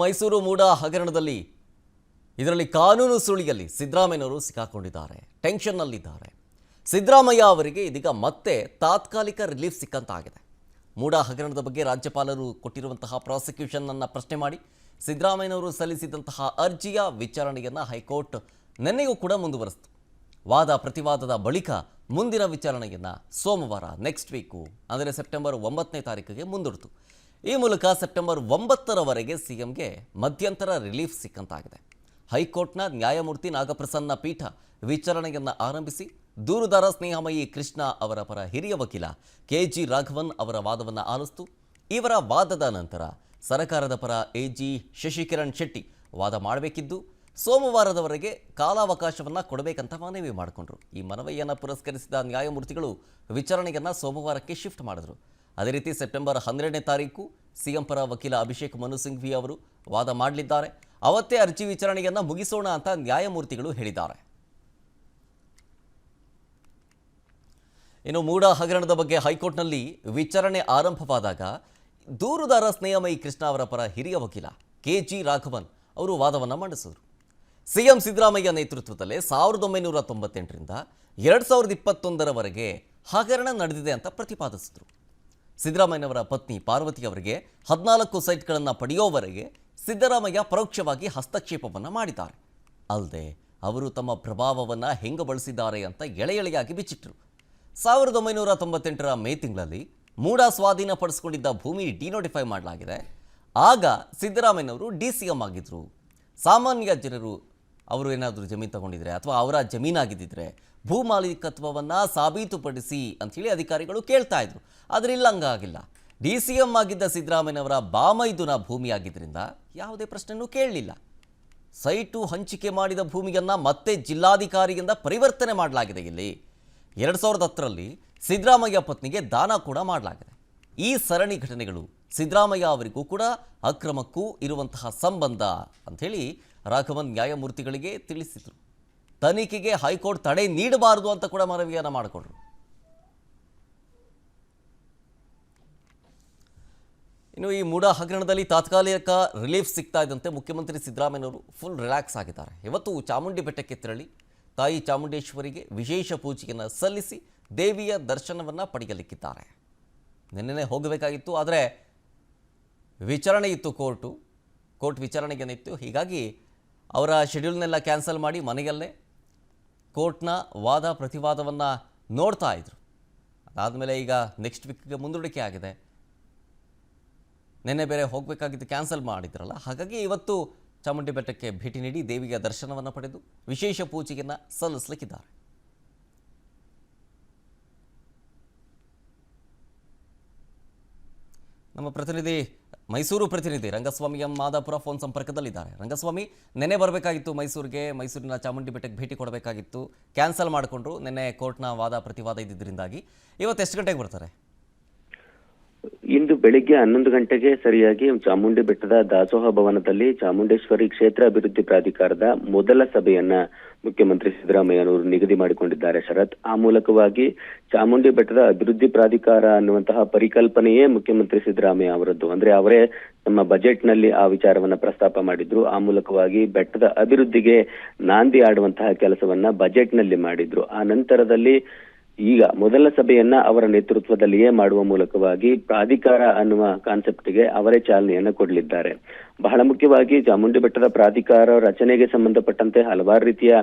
ಮೈಸೂರು ಮೂಡ ಹಗರಣದಲ್ಲಿ ಇದರಲ್ಲಿ ಕಾನೂನು ಸುಳಿಯಲ್ಲಿ ಸಿದ್ದರಾಮಯ್ಯನವರು ಸಿಕ್ಕಾಕೊಂಡಿದ್ದಾರೆ, ಟೆನ್ಷನ್ನಲ್ಲಿದ್ದಾರೆ. ಸಿದ್ದರಾಮಯ್ಯ ಅವರಿಗೆ ಇದೀಗ ಮತ್ತೆ ತಾತ್ಕಾಲಿಕ ರಿಲೀಫ್ ಸಿಕ್ಕಂತಾಗಿದೆ. ಮೂಡ ಹಗರಣದ ಬಗ್ಗೆ ರಾಜ್ಯಪಾಲರು ಕೊಟ್ಟಿರುವಂತಹ ಪ್ರಾಸಿಕ್ಯೂಷನ್ ಅನ್ನು ಪ್ರಶ್ನೆ ಮಾಡಿ ಸಿದ್ದರಾಮಯ್ಯನವರು ಸಲ್ಲಿಸಿದಂತಹ ಅರ್ಜಿಯ ವಿಚಾರಣೆಯನ್ನು ಹೈಕೋರ್ಟ್ ನಿನ್ನೆಯೂ ಕೂಡ ಮುಂದುವರೆಸಿತು. ವಾದ ಪ್ರತಿವಾದದ ಬಳಿಕ ಮುಂದಿನ ವಿಚಾರಣೆಯನ್ನು ಸೋಮವಾರ ನೆಕ್ಸ್ಟ್ ವೀಕು ಅಂದರೆ ಸೆಪ್ಟೆಂಬರ್ 9ನೇ ತಾರೀಕಿಗೆ ಮುಂದೂಡಿತು. ಈ ಮೂಲಕ ಸೆಪ್ಟೆಂಬರ್ 9ರವರೆಗೆ ಸಿಎಂಗೆ ಮಧ್ಯಂತರ ರಿಲೀಫ್ ಸಿಕ್ಕಂತಾಗಿದೆ. ಹೈಕೋರ್ಟ್ನ ನ್ಯಾಯಮೂರ್ತಿ ನಾಗಪ್ರಸನ್ನ ಪೀಠ ವಿಚಾರಣೆಯನ್ನು ಆರಂಭಿಸಿ ದೂರುದಾರ ಸ್ನೇಹಮಯಿ ಕೃಷ್ಣ ಅವರ ಪರ ಹಿರಿಯ ವಕೀಲ ಕೆಜಿ ರಾಘವನ್ ಅವರ ವಾದವನ್ನು ಆಲಿಸಿತು. ಇವರ ವಾದದ ನಂತರ ಸರ್ಕಾರದ ಪರ ಎಜಿ ಶಶಿಕಿರಣ್ ಶೆಟ್ಟಿ ವಾದ ಮಾಡಬೇಕಿದ್ದು ಸೋಮವಾರದವರೆಗೆ ಕಾಲಾವಕಾಶವನ್ನು ಕೊಡಬೇಕಂತ ಮನವಿ ಮಾಡಿಕೊಂಡ್ರು. ಈ ಮನವಿಯನ್ನು ಪುರಸ್ಕರಿಸಿದ ನ್ಯಾಯಮೂರ್ತಿಗಳು ವಿಚಾರಣೆಯನ್ನು ಸೋಮವಾರಕ್ಕೆ ಶಿಫ್ಟ್ ಮಾಡಿದ್ರು. ಅದೇ ರೀತಿ ಸೆಪ್ಟೆಂಬರ್ 12ನೇ ತಾರೀಕು ಸಿಎಂ ಪರ ವಕೀಲ ಅಭಿಷೇಕ್ ಮನು ಸಿಂಘ್ವಿ ಅವರು ವಾದ ಮಾಡಲಿದ್ದಾರೆ. ಅವತ್ತೇ ಅರ್ಜಿ ವಿಚಾರಣೆಯನ್ನು ಮುಗಿಸೋಣ ಅಂತ ನ್ಯಾಯಮೂರ್ತಿಗಳು ಹೇಳಿದ್ದಾರೆ. ಇನ್ನು ಮೂಡ ಹಗರಣದ ಬಗ್ಗೆ ಹೈಕೋರ್ಟ್ನಲ್ಲಿ ವಿಚಾರಣೆ ಆರಂಭವಾದಾಗ ದೂರುದಾರ ಸ್ನೇಹಮಯಿ ಕೃಷ್ಣ ಅವರ ಪರ ಹಿರಿಯ ವಕೀಲ ಕೆಜಿ ರಾಘವನ್ ಅವರು ವಾದವನ್ನು ಮಂಡಿಸಿದರು. ಸಿಎಂ ಸಿದ್ದರಾಮಯ್ಯ ನೇತೃತ್ವದಲ್ಲೇ 1998ರಿಂದ 2021ರವರೆಗೆ ಹಗರಣ ನಡೆದಿದೆ ಅಂತ ಪ್ರತಿಪಾದಿಸಿದರು. ಸಿದ್ದರಾಮಯ್ಯನವರ ಪತ್ನಿ ಪಾರ್ವತಿ ಅವರಿಗೆ 14 ಸೈಟ್ಗಳನ್ನು ಪಡೆಯೋವರೆಗೆ ಸಿದ್ದರಾಮಯ್ಯ ಪರೋಕ್ಷವಾಗಿ ಹಸ್ತಕ್ಷೇಪವನ್ನು ಮಾಡಿದ್ದಾರೆ. ಅಲ್ಲದೆ ಅವರು ತಮ್ಮ ಪ್ರಭಾವವನ್ನು ಹೆಂಗೆ ಬಳಸಿದ್ದಾರೆ ಅಂತ ಎಳೆಯಾಗಿ ಬಿಚ್ಚಿಟ್ಟರು. 1998ರ ಮೇ ತಿಂಗಳಲ್ಲಿ ಮೂಡ ಸ್ವಾಧೀನಪಡಿಸಿಕೊಂಡಿದ್ದ ಭೂಮಿ ಡಿನೋಟಿಫೈ ಮಾಡಲಾಗಿದೆ. ಆಗ ಸಿದ್ದರಾಮಯ್ಯನವರು DCM ಆಗಿದ್ದರು. ಸಾಮಾನ್ಯ ಜನರು ಅವರು ಏನಾದರೂ ಜಮೀನು ತಗೊಂಡಿದ್ರೆ ಅಥವಾ ಅವರ ಜಮೀನಾಗಿದ್ದಿದ್ರೆ ಭೂ ಮಾಲೀಕತ್ವವನ್ನು ಸಾಬೀತುಪಡಿಸಿ ಅಂಥೇಳಿ ಅಧಿಕಾರಿಗಳು ಕೇಳ್ತಾ ಇದ್ರು. ಆದರೆ ಇಲ್ಲ, ಹಂಗಾಗಿಲ್ಲ. DCM ಆಗಿದ್ದ ಸಿದ್ದರಾಮಯ್ಯನವರ ಬಾಮೈದುನ ಭೂಮಿಯಾಗಿದ್ದರಿಂದ ಯಾವುದೇ ಪ್ರಶ್ನೆಯೂ ಕೇಳಲಿಲ್ಲ. ಸೈಟು ಹಂಚಿಕೆ ಮಾಡಿದ ಭೂಮಿಯನ್ನು ಮತ್ತೆ ಜಿಲ್ಲಾಧಿಕಾರಿಯಿಂದ ಪರಿವರ್ತನೆ ಮಾಡಲಾಗಿದೆ. ಇಲ್ಲಿ 2010ರಲ್ಲಿ ಸಿದ್ದರಾಮಯ್ಯ ಪತ್ನಿಗೆ ದಾನ ಕೂಡ ಮಾಡಲಾಗಿದೆ. ಈ ಸರಣಿ ಘಟನೆಗಳು ಸಿದ್ದರಾಮಯ್ಯ ಅವರಿಗೂ ಕೂಡ ಅಕ್ರಮಕ್ಕೂ ಇರುವಂತಹ ಸಂಬಂಧ ಅಂಥೇಳಿ ರಾಘವನ್ ನ್ಯಾಯಮೂರ್ತಿಗಳಿಗೆ ತಿಳಿಸಿದರು. ತನಿಖೆಗೆ ಹೈಕೋರ್ಟ್ ತಡೆ ನೀಡಬಾರದು ಅಂತ ಕೂಡ ಮನವಿಯನ್ನು ಮಾಡಿಕೊಂಡ್ರು. ಇನ್ನು ಈ ಮೂಡ ಹಗರಣದಲ್ಲಿ ತಾತ್ಕಾಲಿಕ ರಿಲೀಫ್ ಸಿಗ್ತಾ ಇದ್ದಂತೆ ಮುಖ್ಯಮಂತ್ರಿ ಸಿದ್ದರಾಮಯ್ಯನವರು ಫುಲ್ ರಿಲ್ಯಾಕ್ಸ್ ಆಗಿದ್ದಾರೆ. ಇವತ್ತು ಚಾಮುಂಡಿ ಬೆಟ್ಟಕ್ಕೆ ತೆರಳಿ ತಾಯಿ ಚಾಮುಂಡೇಶ್ವರಿಗೆ ವಿಶೇಷ ಪೂಜೆಯನ್ನು ಸಲ್ಲಿಸಿ ದೇವಿಯ ದರ್ಶನವನ್ನು ಪಡೆಯಲಿಕ್ಕಿದ್ದಾರೆ. ನಿನ್ನೆ ಹೋಗಬೇಕಾಗಿತ್ತು, ಆದರೆ ವಿಚಾರಣೆ ಇತ್ತು. ಕೋರ್ಟ್ ವಿಚಾರಣೆಗೇನಿತ್ತು. ಹೀಗಾಗಿ ಅವರ ಶೆಡ್ಯೂಲ್ನೆಲ್ಲ ಕ್ಯಾನ್ಸಲ್ ಮಾಡಿ ಮನೆಯಲ್ಲೇ ಕೋರ್ಟ್ನ ವಾದ ಪ್ರತಿವಾದವನ್ನು ನೋಡ್ತಾ ಇದ್ರು. ಅದಾದಮೇಲೆ ಈಗ ನೆಕ್ಸ್ಟ್ ವೀಕ್ಗೆ ಮುಂದೂಡಿಕೆ ಆಗಿದೆ. ನಿನ್ನೆ ಬೇರೆ ಹೋಗಬೇಕಾಗಿದ್ದು ಕ್ಯಾನ್ಸಲ್ ಮಾಡಿದ್ರಲ್ಲ, ಹಾಗಾಗಿ ಇವತ್ತು ಚಾಮುಂಡಿ ಬೆಟ್ಟಕ್ಕೆ ಭೇಟಿ ನೀಡಿ ದೇವಿಯ ದರ್ಶನವನ್ನು ಪಡೆದು ವಿಶೇಷ ಪೂಜೆಯನ್ನು ಸಲ್ಲಿಸಲಿಕ್ಕಿದ್ದಾರೆ. ನಮ್ಮ ಪ್ರತಿನಿಧಿ ಮೈಸೂರು ಪ್ರತಿನಿಧಿ ರಂಗಸ್ವಾಮಿ ಎಂ ಮಾದಾಪುರ ಫೋನ್ ಸಂಪರ್ಕದಲ್ಲಿದ್ದಾರೆ. ರಂಗಸ್ವಾಮಿ, ನೆನ್ನೆ ಬರಬೇಕಾಗಿತ್ತು ಮೈಸೂರಿಗೆ, ಮೈಸೂರಿನ ಚಾಮುಂಡಿ ಬೆಟ್ಟಕ್ಕೆ ಭೇಟಿ ಕೊಡಬೇಕಾಗಿತ್ತು, ಕ್ಯಾನ್ಸಲ್ ಮಾಡಿಕೊಂಡ್ರು. ನಿನ್ನೆ ಕೋರ್ಟ್ನ ವಾದ ಪ್ರತಿವಾದ ಇದ್ದಿದ್ದರಿಂದಾಗಿ ಇವತ್ತು ಎಷ್ಟು ಗಂಟೆಗೆ ಬರ್ತಾರೆ? ಇಂದು ಬೆಳಿಗ್ಗೆ 11 ಗಂಟೆಗೆ ಸರಿಯಾಗಿ ಚಾಮುಂಡಿ ಬೆಟ್ಟದ ದಾಸೋಹ ಭವನದಲ್ಲಿ ಚಾಮುಂಡೇಶ್ವರಿ ಕ್ಷೇತ್ರ ಅಭಿವೃದ್ಧಿ ಪ್ರಾಧಿಕಾರದ ಮೊದಲ ಸಭೆಯನ್ನ ಮುಖ್ಯಮಂತ್ರಿ ಸಿದ್ದರಾಮಯ್ಯನವರು ನಿಗದಿ ಮಾಡಿಕೊಂಡಿದ್ದಾರೆ. ಶರತ್, ಆ ಮೂಲಕವಾಗಿ ಚಾಮುಂಡಿ ಬೆಟ್ಟದ ಅಭಿವೃದ್ಧಿ ಪ್ರಾಧಿಕಾರ ಅನ್ನುವಂತಹ ಪರಿಕಲ್ಪನೆಯೇ ಮುಖ್ಯಮಂತ್ರಿ ಸಿದ್ದರಾಮಯ್ಯ ಅವರದ್ದು. ಅಂದ್ರೆ ಅವರೇ ನಮ್ಮ ಬಜೆಟ್ ನಲ್ಲಿ ಆ ವಿಚಾರವನ್ನ ಪ್ರಸ್ತಾಪ ಮಾಡಿದ್ರು. ಆ ಮೂಲಕವಾಗಿ ಬೆಟ್ಟದ ಅಭಿವೃದ್ಧಿಗೆ ನಾಂದಿ ಆಡುವಂತಹ ಕೆಲಸವನ್ನ ಬಜೆಟ್ ನಲ್ಲಿ ಮಾಡಿದ್ರು. ಆ ನಂತರದಲ್ಲಿ ಈಗ ಮೊದಲ ಸಭೆಯನ್ನ ಅವರ ನೇತೃತ್ವದಲ್ಲಿಯೇ ಮಾಡುವ ಮೂಲಕವಾಗಿ ಪ್ರಾಧಿಕಾರ ಅನ್ನುವ ಕಾನ್ಸೆಪ್ಟ್ಗೆ ಅವರೇ ಚಾಲನೆಯನ್ನ ಕೊಡಲಿದ್ದಾರೆ. ಬಹಳ ಮುಖ್ಯವಾಗಿ ಚಾಮುಂಡಿ ಬೆಟ್ಟದ ಪ್ರಾಧಿಕಾರ ರಚನೆಗೆ ಸಂಬಂಧಪಟ್ಟಂತೆ ಹಲವಾರು ರೀತಿಯ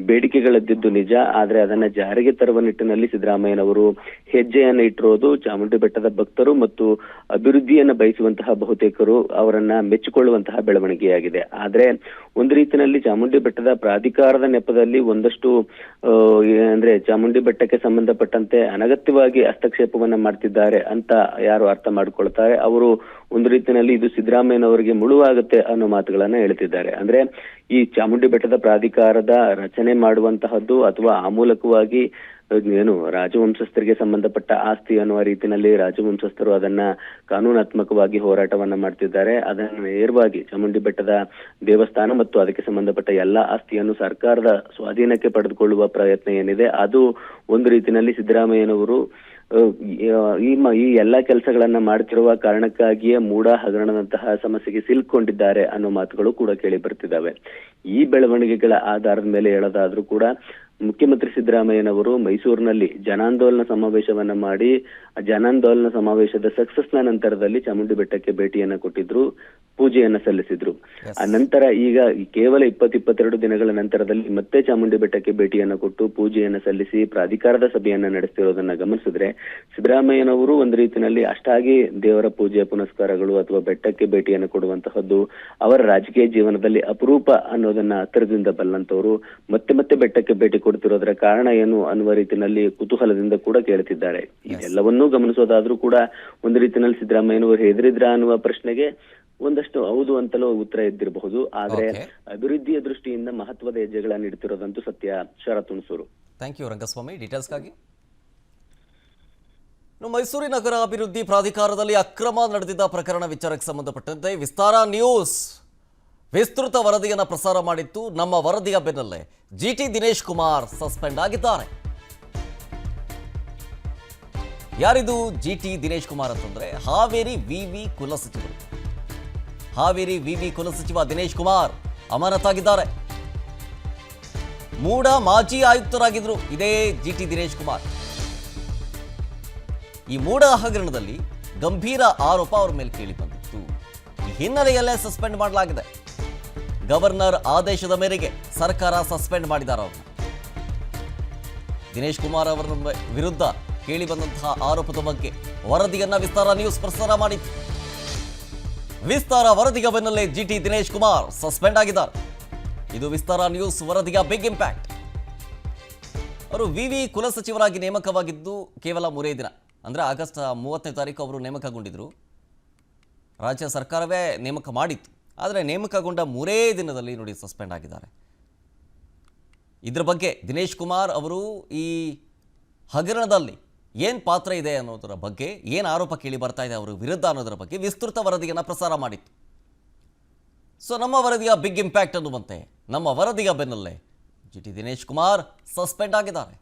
ಬೇಡಿಕೆಗಳಿದ್ದು ನಿಜ. ಆದ್ರೆ ಅದನ್ನ ಜಾರಿಗೆ ತರುವ ನಿಟ್ಟಿನಲ್ಲಿ ಸಿದ್ದರಾಮಯ್ಯನವರು ಹೆಜ್ಜೆಯನ್ನ ಇಟ್ಟಿರೋದು ಚಾಮುಂಡಿ ಬೆಟ್ಟದ ಭಕ್ತರು ಮತ್ತು ಅಭಿವೃದ್ಧಿಯನ್ನ ಬಯಸುವಂತಹ ಬಹುತೇಕರು ಅವರನ್ನ ಮೆಚ್ಚಿಕೊಳ್ಳುವಂತಹ ಬೆಳವಣಿಗೆಯಾಗಿದೆ. ಆದ್ರೆ ಒಂದು ರೀತಿಯಲ್ಲಿ ಚಾಮುಂಡಿ ಬೆಟ್ಟದ ಪ್ರಾಧಿಕಾರದ ನೆಪದಲ್ಲಿ ಒಂದಷ್ಟು ಅಂದ್ರೆ ಚಾಮುಂಡಿ ಬೆಟ್ಟಕ್ಕೆ ಸಂಬಂಧಪಟ್ಟಂತೆ ಅನಗತ್ಯವಾಗಿ ಹಸ್ತಕ್ಷೇಪವನ್ನ ಮಾಡ್ತಿದ್ದಾರೆ ಅಂತ ಯಾರು ಅರ್ಥ ಮಾಡ್ಕೊಳ್ತಾರೆ ಅವರು ಒಂದು ರೀತಿಯಲ್ಲಿ ಇದು ಸಿದ್ದರಾಮಯ್ಯನವರಿಗೆ ಮುಳುವಾಗುತ್ತೆ ಅನ್ನೋ ಮಾತುಗಳನ್ನ ಹೇಳ್ತಿದ್ದಾರೆ. ಅಂದ್ರೆ ಈ ಚಾಮುಂಡಿ ಬೆಟ್ಟದ ಪ್ರಾಧಿಕಾರದ ರಚನೆ ಮಾಡುವಂತಹದ್ದು ಅಥವಾ ಆ ಮೂಲಕವಾಗಿ ಏನು ರಾಜವಂಶಸ್ಥರಿಗೆ ಸಂಬಂಧಪಟ್ಟ ಆಸ್ತಿ ಅನ್ನುವ ರೀತಿಯಲ್ಲಿ ರಾಜವಂಶಸ್ಥರು ಅದನ್ನ ಕಾನೂನಾತ್ಮಕವಾಗಿ ಹೋರಾಟವನ್ನ ಮಾಡ್ತಿದ್ದಾರೆ. ಅದನ್ನ ನೇರವಾಗಿ ಚಾಮುಂಡಿ ಬೆಟ್ಟದ ದೇವಸ್ಥಾನ ಮತ್ತು ಅದಕ್ಕೆ ಸಂಬಂಧಪಟ್ಟ ಎಲ್ಲಾ ಆಸ್ತಿಯನ್ನು ಸರ್ಕಾರದ ಸ್ವಾಧೀನಕ್ಕೆ ಪಡೆದುಕೊಳ್ಳುವ ಪ್ರಯತ್ನ ಏನಿದೆ ಅದು ಒಂದು ರೀತಿಯಲ್ಲಿ ಸಿದ್ದರಾಮಯ್ಯನವರು ಈ ಎಲ್ಲ ಕೆಲಸಗಳನ್ನ ಮಾಡ್ತಿರುವ ಕಾರಣಕ್ಕಾಗಿಯೇ ಮೂಡ ಹಗರಣದಂತಹ ಸಮಸ್ಯೆಗೆ ಸಿಲುಕೊಂಡಿದ್ದಾರೆ ಅನ್ನೋ ಮಾತುಗಳು ಕೂಡ ಕೇಳಿ ಬರ್ತಿದ್ದಾವೆ. ಈ ಬೆಳವಣಿಗೆಗಳ ಆಧಾರದ ಮೇಲೆ ಹೇಳೋದಾದ್ರೂ ಕೂಡ ಮುಖ್ಯಮಂತ್ರಿ ಸಿದ್ದರಾಮಯ್ಯನವರು ಮೈಸೂರಿನಲ್ಲಿ ಜನಾಂದೋಲನ ಸಮಾವೇಶವನ್ನ ಮಾಡಿ ಜನಾಂದೋಲನ ಸಮಾವೇಶದ ಸಕ್ಸಸ್ನ ನಂತರದಲ್ಲಿ ಚಾಮುಂಡಿ ಬೆಟ್ಟಕ್ಕೆ ಭೇಟಿಯನ್ನ ಕೊಟ್ಟಿದ್ರು, ಪೂಜೆಯನ್ನ ಸಲ್ಲಿಸಿದ್ರು. ಆ ನಂತರ ಈಗ ಕೇವಲ 22 ದಿನಗಳ ನಂತರದಲ್ಲಿ ಮತ್ತೆ ಚಾಮುಂಡಿ ಬೆಟ್ಟಕ್ಕೆ ಭೇಟಿಯನ್ನ ಕೊಟ್ಟು ಪೂಜೆಯನ್ನ ಸಲ್ಲಿಸಿ ಪ್ರಾಧಿಕಾರದ ಸಭೆಯನ್ನ ನಡೆಸ್ತಿರೋದನ್ನ ಗಮನಿಸಿದ್ರೆ ಸಿದ್ದರಾಮಯ್ಯನವರು ಒಂದು ರೀತಿಯಲ್ಲಿ ಅಷ್ಟಾಗಿ ದೇವರ ಪೂಜೆ ಪುನಸ್ಕಾರಗಳು ಅಥವಾ ಬೆಟ್ಟಕ್ಕೆ ಭೇಟಿಯನ್ನು ಕೊಡುವಂತಹದ್ದು ಅವರ ರಾಜಕೀಯ ಜೀವನದಲ್ಲಿ ಅಪರೂಪ ಅನ್ನೋದನ್ನ ಹತ್ತಿರದಿಂದ ಬಲ್ಲಂತವರು ಮತ್ತೆ ಮತ್ತೆ ಬೆಟ್ಟಕ್ಕೆ ಭೇಟಿ ಕೊಡ್ತಿರೋದ್ರ ಕಾರಣ ಏನು ಅನ್ನುವ ರೀತಿಯಲ್ಲಿ ಕುತೂಹಲದಿಂದ ಕೂಡ ಕೇಳ್ತಿದ್ದಾರೆ. ಇದೆಲ್ಲವನ್ನೂ ಗಮನಿಸೋದಾದ್ರೂ ಕೂಡ ಒಂದು ರೀತಿಯಲ್ಲಿ ಸಿದ್ದರಾಮಯ್ಯನವರು ಹೆದರಿದ್ರ ಅನ್ನುವ ಪ್ರಶ್ನೆಗೆ ಒಂದಷ್ಟು ಹೌದು ಅಂತಲೂ ಉತ್ತರ ಇದ್ದಿರಬಹುದು. ಆದ್ರೆ ಅಭಿವೃದ್ಧಿಯ ದೃಷ್ಟಿಯಿಂದ ಮಹತ್ವದ ಹೆಜ್ಜೆಗಳನ್ನ ಇಡ್ತಿರೋದಂತೂ ಸತ್ಯ. ಶರತ್ ಹುಣಸೂರು. ಥ್ಯಾಂಕ್ ಯು ರಂಗಸ್ವಾಮಿ ಡೀಟೇಲ್ಸ್ಗಾಗಿ. ಮೈಸೂರು ನಗರ ಅಭಿವೃದ್ಧಿ ಪ್ರಾಧಿಕಾರದಲ್ಲಿ ಅಕ್ರಮ ನಡೆದಿದ್ದ ಪ್ರಕರಣ ವಿಚಾರಕ್ಕೆ ಸಂಬಂಧಪಟ್ಟಂತೆ ವಿಸ್ತಾರ ನ್ಯೂಸ್ ವಿಸ್ತೃತ ವರದಿಯನ್ನು ಪ್ರಸಾರ ಮಾಡಿತ್ತು. ನಮ್ಮ ವರದಿಯ ಬೆನ್ನಲ್ಲೇ ಜಿಟಿ ದಿನೇಶ್ ಕುಮಾರ್ ಸಸ್ಪೆಂಡ್ ಆಗಿದ್ದಾರೆ. ಯಾರಿದು ಜಿಟಿ ದಿನೇಶ್ ಕುಮಾರ್ ಅಂತಂದ್ರೆ ಹಾವೇರಿ ವಿವಿ ಕುಲಸಚಿವರು. ಹಾವೇರಿ ವಿವಿ ಕುಲಸಚಿವ ದಿನೇಶ್ ಕುಮಾರ್ ಅಮಾನತಾಗಿದ್ದಾರೆ. ಮೂಡ ಮಾಜಿ ಆಯುಕ್ತರಾಗಿದ್ರು ಇದೇ ಜಿಟಿ ದಿನೇಶ್ ಕುಮಾರ್. ಈ ಮೂಡ ಹಗರಣದಲ್ಲಿ ಗಂಭೀರ ಆರೋಪ ಅವರ ಮೇಲೆ ಕೇಳಿ ಬಂದಿತ್ತು. ಈ ಹಿನ್ನೆಲೆಯಲ್ಲೇ ಸಸ್ಪೆಂಡ್ ಮಾಡಲಾಗಿದೆ. ಗವರ್ನರ್ ಆದೇಶದ ಮೇರೆಗೆ ಸರ್ಕಾರ ಸಸ್ಪೆಂಡ್ ಮಾಡಿದ್ದಾರೆ ಅವ್ರನ್ನ. ದಿನೇಶ್ ಕುಮಾರ್ ಅವರ ವಿರುದ್ಧ ಕೇಳಿ ಬಂದಂತಹ ಆರೋಪದ ಬಗ್ಗೆ ವರದಿಯನ್ನ ವಿಸ್ತಾರ ನ್ಯೂಸ್ ಪ್ರಸಾರ ಮಾಡಿತ್ತು. ವಿಸ್ತಾರ ವರದಿಯ ಬೆನ್ನಲ್ಲೇ ಜಿಟಿ ದಿನೇಶ್ ಕುಮಾರ್ ಸಸ್ಪೆಂಡ್ ಆಗಿದ್ದಾರೆ. ಇದು ವಿಸ್ತಾರ ನ್ಯೂಸ್ ವರದಿಯ ಬಿಗ್ ಇಂಪ್ಯಾಕ್ಟ್. ಅವರು ವಿವಿ ಕುಲಸಚಿವರಾಗಿ ನೇಮಕವಾಗಿದ್ದು ಕೇವಲ 3 ದಿನ, ಅಂದರೆ ಆಗಸ್ಟ್ 30ನೇ ತಾರೀಕು ಅವರು ನೇಮಕಗೊಂಡಿದ್ರು. ರಾಜ್ಯ ಸರ್ಕಾರವೇ ನೇಮಕ ಮಾಡಿತ್ತು. ಆದರೆ ನೇಮಕಗೊಂಡ 3 ದಿನದಲ್ಲಿ ನೋಡಿ ಸಸ್ಪೆಂಡ್ ಆಗಿದ್ದಾರೆ. ಇದ್ರ ಬಗ್ಗೆ ದಿನೇಶ್ ಕುಮಾರ್ ಅವರು ಈ ಹಗರಣದಲ್ಲಿ ಏನು ಪಾತ್ರ ಇದೆ ಅನ್ನೋದರ ಬಗ್ಗೆ, ಏನು ಆರೋಪ ಕೇಳಿ ಬರ್ತಾ ಇದೆ ಅವರ ವಿರುದ್ಧ ಅನ್ನೋದರ ಬಗ್ಗೆ ವಿಸ್ತೃತ ವರದಿಯನ್ನು ಪ್ರಸಾರ ಮಾಡಿತ್ತು. ಸೊ ನಮ್ಮ ವರದಿಯ ಬಿಗ್ ಇಂಪ್ಯಾಕ್ಟ್ ಅನ್ನುವಂತೆ ನಮ್ಮ ವರದಿಯ ಬೆನ್ನಲ್ಲೇ ಜಿಟಿ ದಿನೇಶ್ ಕುಮಾರ್ ಸಸ್ಪೆಂಡ್ ಆಗಿದ್ದಾರೆ.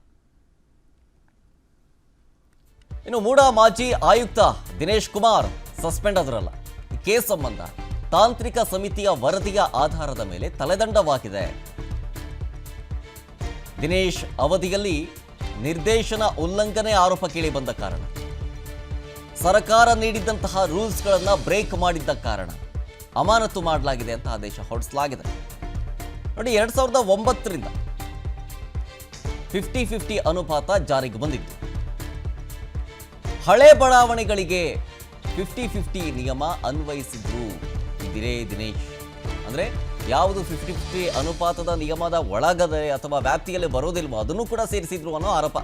ಇನ್ನು ಮೂಡ ಮಾಜಿ ಆಯುಕ್ತ ದಿನೇಶ್ ಕುಮಾರ್ ಸಸ್ಪೆಂಡ್ ಆದ್ರಲ್ಲ, ಈ ಕೇಸ್ ಸಂಬಂಧ ತಾಂತ್ರಿಕ ಸಮಿತಿಯ ವರದಿಯ ಆಧಾರದ ಮೇಲೆ ತಲೆದಂಡವಾಗಿದೆ. ದಿನೇಶ್ ಅವಧಿಯಲ್ಲಿ ನಿರ್ದೇಶನ ಉಲ್ಲಂಘನೆ ಆರೋಪ ಕೇಳಿ ಬಂದ ಕಾರಣ, ಸರ್ಕಾರ ನೀಡಿದಂತಹ ರೂಲ್ಸ್ಗಳನ್ನು ಬ್ರೇಕ್ ಮಾಡಿದ್ದ ಕಾರಣ ಅಮಾನತು ಮಾಡಲಾಗಿದೆ ಅಂತ ಆದೇಶ ಹೊರಡಿಸಲಾಗಿದೆ. ನೋಡಿ, 2009ರಿಂದ 50-50 ಅನುಪಾತ ಜಾರಿಗೆ ಬಂದಿತ್ತು. ಹಳೆ ಬಡಾವಣೆಗಳಿಗೆ 50-50 ನಿಯಮ ಅನ್ವಯಿಸಿದ್ರು ಇದಿರೇ ದಿನೇಶ್. ಅಂದ್ರೆ ಯಾವುದು 50-50 ಅನುಪಾತದ ನಿಯಮದ ಒಳಗಡೆ ಅಥವಾ ವ್ಯಾಪ್ತಿಯಲ್ಲಿ ಬರೋದಿಲ್ವೋ ಅದನ್ನು ಕೂಡ ಸೇರಿಸಿದ್ರು ಅನ್ನೋ ಆರೋಪ.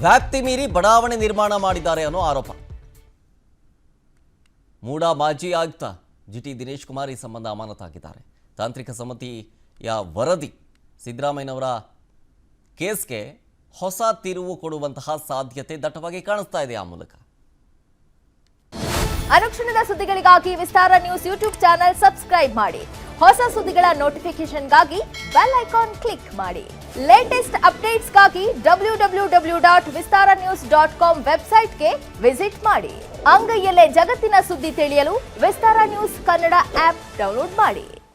ವ್ಯಾಪ್ತಿ ಮೀರಿ ಬಡಾವಣೆ ನಿರ್ಮಾಣ ಮಾಡಿದ್ದಾರೆ ಅನ್ನೋ ಆರೋಪ. ಮೂಡ ಮಾಜಿ ಆಯುಕ್ತ ಜಿಟಿ ದಿನೇಶ್ ಕುಮಾರ್ ಈ ಸಂಬಂಧ ಅಮಾನತಾಗಿದ್ದಾರೆ. ತಾಂತ್ರಿಕ ಸಮಿತಿಯ ವರದಿ ಸಿದ್ದರಾಮಯ್ಯನವರ ಕೇಸ್ಗೆ ಹೊಸ ತಿರುವು ಕೊಡುವಂತಹ ಸಾಧ್ಯತೆ ದಟ್ಟವಾಗಿ ಕಾಣಿಸ್ತಾ ಇದೆ. ಆ ಮೂಲಕ ಅನುಕ್ಷಣದ ಸುದ್ದಿಗಳಿಗಾಗಿ ವಿಸ್ತಾರ ನ್ಯೂಸ್ ಯೂಟ್ಯೂಬ್ ಚಾನೆಲ್ ಸಬ್ಸ್ಕ್ರೈಬ್ ಮಾಡಿ. ಹೊಸ ಸುದ್ದಿಗಳ ನೋಟಿಫಿಕೇಶನ್ಗಾಗಿ ಬೆಲ್ ಐಕಾನ್ ಕ್ಲಿಕ್ ಮಾಡಿ. ಲೇಟೆಸ್ಟ್ ಅಪ್ಡೇಟ್ಸ್ಗಾಗಿ www.vistaranews.com ವೆಬ್ಸೈಟ್ಗೆ ವಿಸಿಟ್ ಮಾಡಿ. ಅಂಗೈಯಲ್ಲೇ ಜಗತ್ತಿನ ಸುದ್ದಿ ತಿಳಿಯಲು ವಿಸ್ತಾರ ನ್ಯೂಸ್ ಕನ್ನಡ ಆಪ್ ಡೌನ್ಲೋಡ್ ಮಾಡಿ.